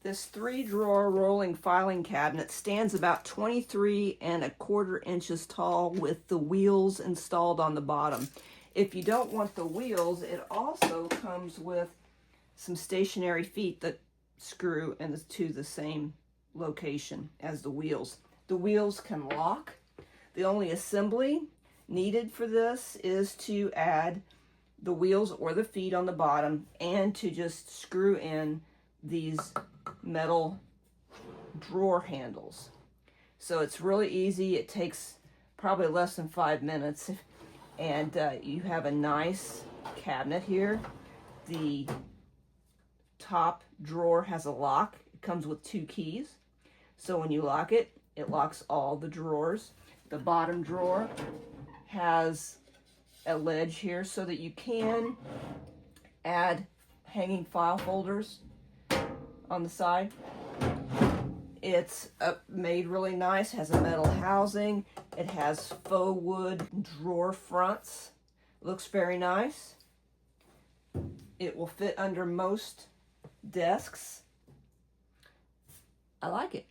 This 3-drawer rolling filing cabinet stands about 23¼ inches tall with the wheels installed on the bottom. If you don't want the wheels, it also comes with some stationary feet that screw into the same location as the wheels. The wheels can lock. The only assembly needed for this is to add the wheels or the feet on the bottom and to just screw in these metal drawer handles. So it's really easy. It takes probably less than 5 minutes, and you have a nice cabinet here. The top drawer has a lock. It comes with 2 keys. So when you lock it, it locks all the drawers. The bottom drawer has a ledge here so that you can add hanging file folders on the side. It's made really nice, has a metal housing. It has faux wood drawer fronts. Looks very nice. It will fit under most desks. I like it.